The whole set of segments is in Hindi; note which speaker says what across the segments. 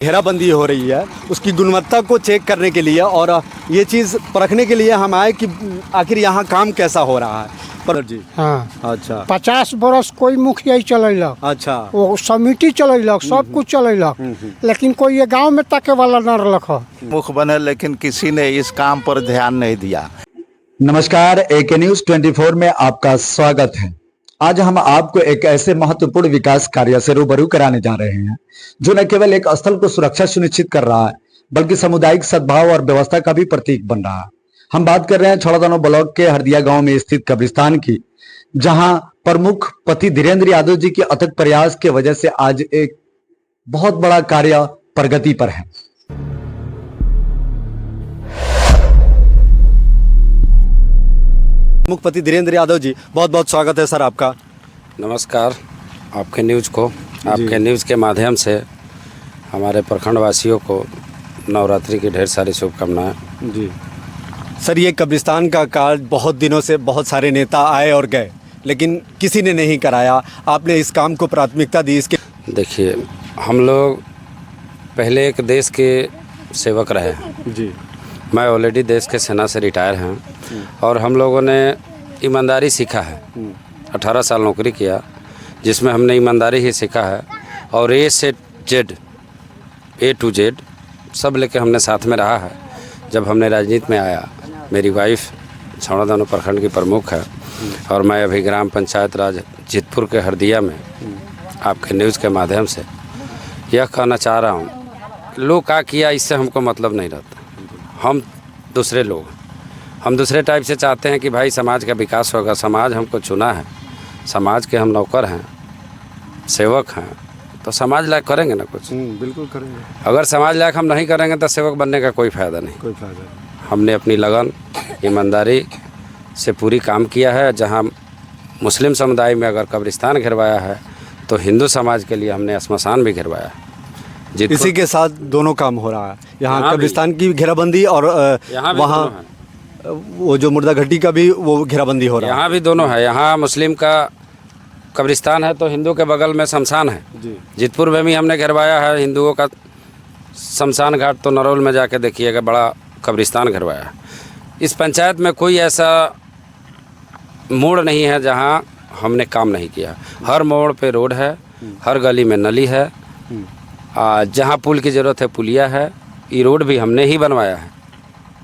Speaker 1: घेराबंदी हो रही है, उसकी गुणवत्ता को चेक करने के लिए और ये चीज़ परखने के लिए हम आए कि आखिर यहाँ काम कैसा हो रहा है। पर जी
Speaker 2: हाँ,
Speaker 1: अच्छा
Speaker 2: 50 बरस कोई मुखिया ही चलैलक,
Speaker 1: अच्छा
Speaker 2: वो समिति चलैलक, सब कुछ चलैलक, लेकिन कोई ये गांव में ताके वाला न रहलक ह।
Speaker 3: मुख बने, लेकिन किसी ने इस काम पर ध्यान नहीं दिया।
Speaker 4: नमस्कार, AK न्यूज़ 24 में आपका स्वागत है। आज हम आपको एक ऐसे महत्वपूर्ण विकास कार्य से रूबरू कराने जा रहे हैं जो न केवल एक स्थल को सुरक्षा सुनिश्चित कर रहा है बल्कि सामुदायिक सद्भाव और व्यवस्था का भी प्रतीक बन रहा है। हम बात कर रहे हैं छौड़ादानो ब्लॉक के हरदिया गांव में स्थित कब्रिस्तान की, जहां प्रमुख पति धीरेन्द्र यादव जी के अथक प्रयास की वजह से आज एक बहुत बड़ा कार्य प्रगति पर है।
Speaker 1: मुख्यपति धीरेन्द्र यादव जी, बहुत बहुत स्वागत है सर आपका।
Speaker 5: नमस्कार। आपके न्यूज़ को, आपके न्यूज़ के माध्यम से हमारे प्रखंड वासियों को नवरात्रि की ढेर सारी शुभकामनाएं।
Speaker 1: जी सर, ये कब्रिस्तान का कार्य बहुत दिनों से बहुत सारे नेता आए और गए, लेकिन किसी ने नहीं कराया। आपने इस काम को प्राथमिकता दी। इसके
Speaker 5: देखिए, हम लोग पहले एक देश के सेवक रहे हैं।
Speaker 1: जी,
Speaker 5: मैं ऑलरेडी देश के सेना से रिटायर हैं और हम लोगों ने ईमानदारी सीखा है। 18 साल नौकरी किया, जिसमें हमने ईमानदारी ही सीखा है और A से Z सब लेके हमने साथ में रहा है। जब हमने राजनीति में आया, मेरी वाइफ छौड़ादानो प्रखंड की प्रमुख है और मैं अभी ग्राम पंचायत राज जीतपुर के हरदिया में आपके न्यूज़ के माध्यम से यह कहना चाह रहा हूँ, लोग क्या किया इससे हमको मतलब नहीं रहता। हम दूसरे लोग, हम दूसरे टाइप से चाहते हैं कि भाई समाज का विकास होगा। समाज हमको चुना है, समाज के हम नौकर हैं, सेवक हैं, तो समाज लायक करेंगे ना कुछ।
Speaker 1: बिल्कुल करेंगे।
Speaker 5: अगर समाज लायक हम नहीं करेंगे तो सेवक बनने का कोई फ़ायदा नहीं।
Speaker 1: कोई फायदा नहीं।
Speaker 5: हमने अपनी लगन ईमानदारी से पूरी काम किया है। जहाँ मुस्लिम समुदाय में अगर कब्रिस्तान घिरवाया है तो हिंदू समाज के लिए हमने श्मशान भी घिरवाया है।
Speaker 1: इसी के साथ दोनों काम हो रहा है, यहाँ कब्रिस्तान की घेराबंदी और वहाँ वो जो मुर्दा घट्टी का भी वो घेराबंदी हो रहा है।
Speaker 5: यहाँ भी दोनों है। यहाँ मुस्लिम का कब्रिस्तान है तो हिंदू के बगल में शमशान है। जीतपुर में भी हमने घिरवाया है हिंदुओं का शमशान घाट, तो नरोल में जाके देखिएगा बड़ा कब्रिस्तान घिरवाया है। इस पंचायत में कोई ऐसा मोड़ नहीं है जहाँ हमने काम नहीं किया। हर मोड़ पे रोड है, हर गली में नली है, जहाँ पुल की ज़रूरत है पुलिया है। ये रोड भी हमने ही बनवाया है।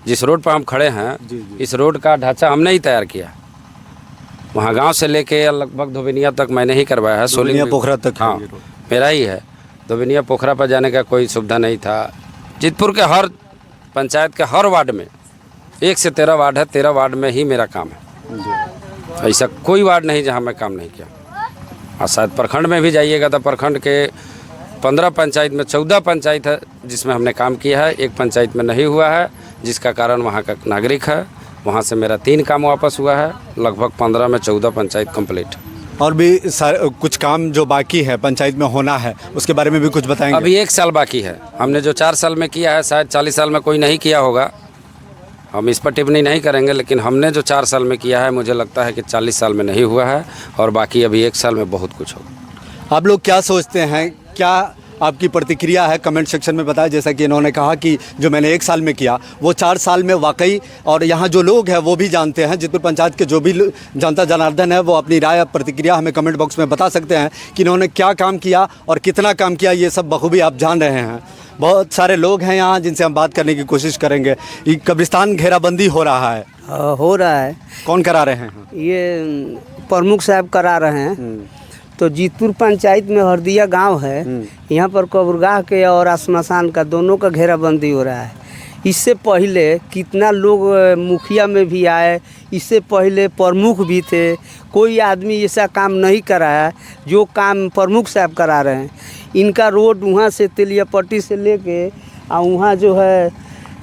Speaker 5: जिस रोड पर हम खड़े हैं इस रोड का ढांचा हमने ही तैयार किया। वहाँ गांव से लेके लगभग धोबिनिया तक मैंने ही करवाया है।
Speaker 1: धोबिनिया पोखरा तक,
Speaker 5: हाँ मेरा ही है। धोबिनिया पोखरा पर जाने का कोई सुविधा नहीं था। जीतपुर के हर पंचायत के हर वार्ड में 1 से 13 वार्ड है, 13 वार्ड में ही मेरा काम है। ऐसा कोई वार्ड नहीं जहाँ मैं काम नहीं किया। और शायद प्रखंड में भी जाइएगा तो प्रखंड के 15 पंचायत में 14 पंचायत है जिसमें हमने काम किया है। एक पंचायत में नहीं हुआ है, जिसका कारण वहाँ का नागरिक है। वहाँ से मेरा 3 काम वापस हुआ है। लगभग 15 में 14 पंचायत कंप्लीट।
Speaker 1: और भी कुछ काम जो बाकी है पंचायत में होना है, उसके बारे में भी कुछ बताएंगे?
Speaker 5: अभी 1 साल बाकी है। हमने जो 4 साल में किया है शायद 40 साल में कोई नहीं किया होगा। हम इस पर टिप्पणी नहीं करेंगे, लेकिन हमने जो 4 साल में किया है मुझे लगता है कि 40 साल में नहीं हुआ है और बाकी अभी 1 साल में बहुत कुछ होगा।
Speaker 1: आप लोग क्या सोचते हैं, क्या आपकी प्रतिक्रिया है? कमेंट सेक्शन में बताएं। जैसा कि इन्होंने कहा कि जो मैंने 1 साल में किया वो 4 साल में वाकई, और यहाँ जो लोग हैं वो भी जानते हैं, जीतपुर पंचायत के जो भी जनता जनार्दन है वो अपनी राय प्रतिक्रिया हमें कमेंट बॉक्स में बता सकते हैं कि इन्होंने क्या काम किया और कितना काम किया। ये सब बखूबी आप जान रहे हैं। बहुत सारे लोग हैं यहाँ जिनसे हम बात करने की कोशिश करेंगे। ये कब्रिस्तान घेराबंदी हो रहा है।
Speaker 2: हो रहा है।
Speaker 1: कौन करा रहे हैं?
Speaker 2: ये प्रमुख साहब करा रहे हैं। तो जीतपुर पंचायत में हरदिया गांव है, यहाँ पर कब्रगाह के और श्मशान का दोनों का घेराबंदी हो रहा है। इससे पहले कितना लोग मुखिया में भी आए, इससे पहले प्रमुख भी थे। कोई आदमी ऐसा काम नहीं कराया जो काम प्रमुख साहब करा रहे हैं। इनका रोड वहाँ से तेलियापट्टी से लेके और वहाँ जो है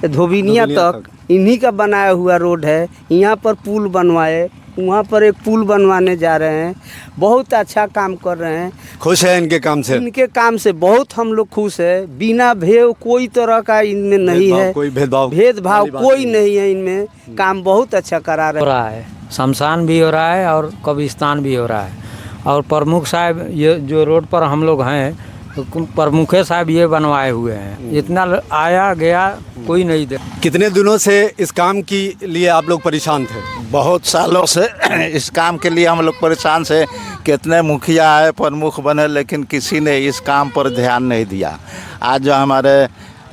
Speaker 2: धोबिनिया तक इन्हीं का बनाया हुआ रोड है। यहाँ पर पुल बनवाए, वहाँ पर एक पुल बनवाने जा रहे हैं। बहुत अच्छा काम कर रहे हैं।
Speaker 1: खुश है इनके काम से?
Speaker 2: इनके काम से बहुत हम लोग खुश है। बिना भेद कोई तरह का इनमें नहीं है,
Speaker 1: कोई भेदभाव
Speaker 2: कोई नहीं है इनमें। काम बहुत अच्छा करा रहा है।
Speaker 6: शमशान भी हो रहा है और कब्रिस्तान भी हो रहा है। और प्रमुख साहब ये जो रोड पर हम लोग हैं प्रमुखे साहब ये बनवाए हुए हैं। इतना आया गया कोई नहीं दे।
Speaker 1: कितने दिनों से इस काम के लिए आप लोग परेशान थे?
Speaker 3: बहुत सालों से इस काम के लिए हम लोग परेशान से, कितने मुखिया आए, प्रमुख बने, लेकिन किसी ने इस काम पर ध्यान नहीं दिया। आज जो हमारे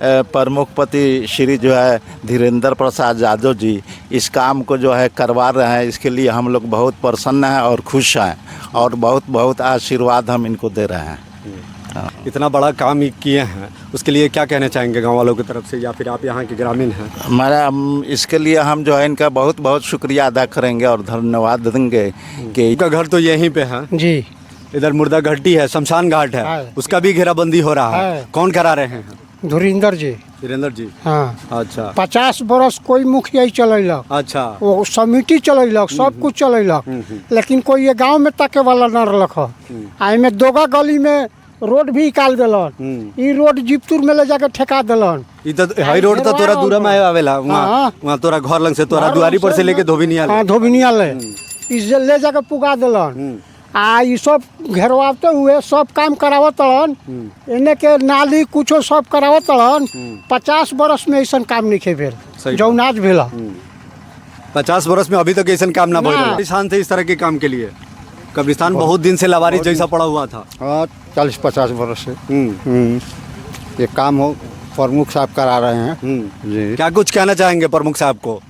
Speaker 3: प्रमुख पति श्री जो है धीरेन्द्र प्रसाद यादव जी इस काम को जो है करवा रहे हैं, इसके लिए हम लोग बहुत प्रसन्न हैं और खुश हैं और बहुत बहुत आशीर्वाद हम इनको दे रहे हैं।
Speaker 1: इतना बड़ा काम किए हैं, उसके लिए क्या कहना चाहेंगे गांव वालों की तरफ से, या फिर आप यहाँ के ग्रामीण हैं?
Speaker 3: हमारा इसके लिए हम जो है इनका बहुत बहुत शुक्रिया अदा करेंगे और धन्यवाद देंगे कि
Speaker 1: इनका घर तो यहीं पे है
Speaker 7: जी।
Speaker 1: इधर मुर्दा घाटी है, शमशान घाट है, उसका भी घेराबंदी हो रहा है। कौन करा रहे हैं?
Speaker 7: धुरिंदर जी।
Speaker 1: वीरेंद्र जी।
Speaker 7: हाँ।
Speaker 1: अच्छा।
Speaker 7: 50 बरस कोई मुखिया ही चलैलक।
Speaker 1: अच्छा।
Speaker 7: वो समिति चलैलक, सब कुछ चलैलक, लेकिन कोई ये गांव में ताके वाला न रहलक है। आई में दोगा गली में रोड भी निकाल दिलन। ई रोड जिप्तुर में ले जाके ठेका दिलन।
Speaker 1: ई तो हाई रोड तो तोरा दूर में आवेला, वहाँ तोरा घर लंग से, तोरा दुआरी पर से लेके धोबिनिया।
Speaker 7: हाँ, धोबिनिया ले इसे ले जाके पुगा दिलन। आ ये सब घेरवाते हुए सब काम करावत तड़न, इन्हें के नाली कुछो सब करावत तड़न। 50 बरस में ऐसा काम नहीं खे भेल जौन आज भेला।
Speaker 1: 50 बरस में अभी तक ऐसा काम ना भइल। परेशान थे इस तरह के काम के लिए? कब्रिस्तान बहुत दिन से लवारी जैसा पड़ा हुआ था।
Speaker 8: हाँ, 40-50 बरस से ये काम हो प्रमुख साहब करा रहे हैं जी।
Speaker 1: क्या कुछ कहना चाहेंगे प्रमुख साहब को?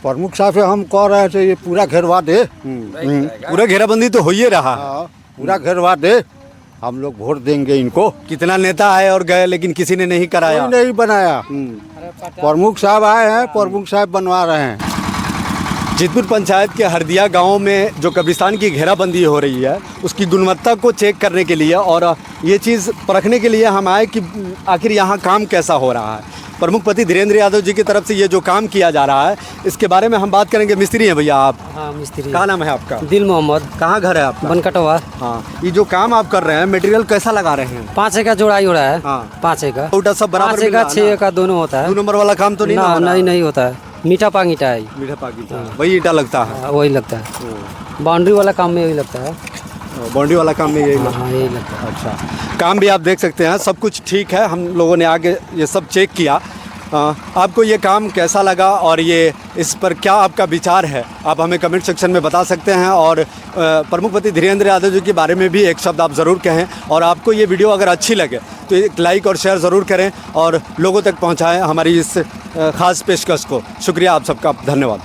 Speaker 8: प्रमुख साहब से हम कह रहे थे ये पूरा घेरवा दे।
Speaker 1: पूरा घेराबंदी तो हो ही रहा है।
Speaker 8: हाँ, पूरा घेरवा दे, हम लोग वोट देंगे इनको।
Speaker 1: कितना नेता आए और गए, लेकिन किसी ने नहीं कराया।
Speaker 8: कोई नहीं बनाया। प्रमुख साहब आए हैं, प्रमुख साहब बनवा रहे हैं।
Speaker 1: जितपुर पंचायत के हरदिया गांव में जो कब्रिस्तान की घेराबंदी हो रही है, उसकी गुणवत्ता को चेक करने के लिए और ये चीज़ परखने के लिए हम आए कि आखिर यहाँ काम कैसा हो रहा है। प्रमुख पति धीरेन्द्र यादव जी की तरफ से ये जो काम किया जा रहा है, इसके बारे में हम बात करेंगे। मिस्त्री हैं भैया आप?
Speaker 2: हाँ, मिस्त्री।
Speaker 1: क्या नाम है आपका?
Speaker 2: दिल मोहम्मद।
Speaker 1: कहाँ घर है आपका?
Speaker 2: बनकटवा।
Speaker 1: हाँ, ये जो काम आप कर रहे हैं, मटेरियल कैसा लगा रहे हैं?
Speaker 2: 5 का जोड़ाई हो रहा है।
Speaker 1: हाँ।
Speaker 2: 5 का
Speaker 1: टोटा सब बराबर
Speaker 2: 5 का 6 का दोनों होता है।
Speaker 1: 2 नंबर वाला काम तो नहीं
Speaker 2: ना,
Speaker 1: हो रहा?
Speaker 2: नहीं होता है। मीठा पांग ईटा है।
Speaker 1: मीठा पाकी वही ईटा लगता है।
Speaker 2: वही लगता है। बाउंड्री वाला काम में यही लगता है।
Speaker 1: बाउंड्री वाला काम में यही लगता है।
Speaker 2: हाँ, यही लगता है।
Speaker 1: अच्छा, काम भी आप देख सकते हैं, सब कुछ ठीक है। हम लोगों ने आगे ये सब चेक किया। आपको ये काम कैसा लगा और ये इस पर क्या आपका विचार है, आप हमें कमेंट सेक्शन में बता सकते हैं। और प्रमुख पति धीरेन्द्र यादव जी के बारे में भी एक शब्द आप ज़रूर कहें। और आपको ये वीडियो अगर अच्छी लगे तो एक लाइक और शेयर ज़रूर करें और लोगों तक पहुंचाएं हमारी इस ख़ास पेशकश को। शुक्रिया आप सबका, धन्यवाद।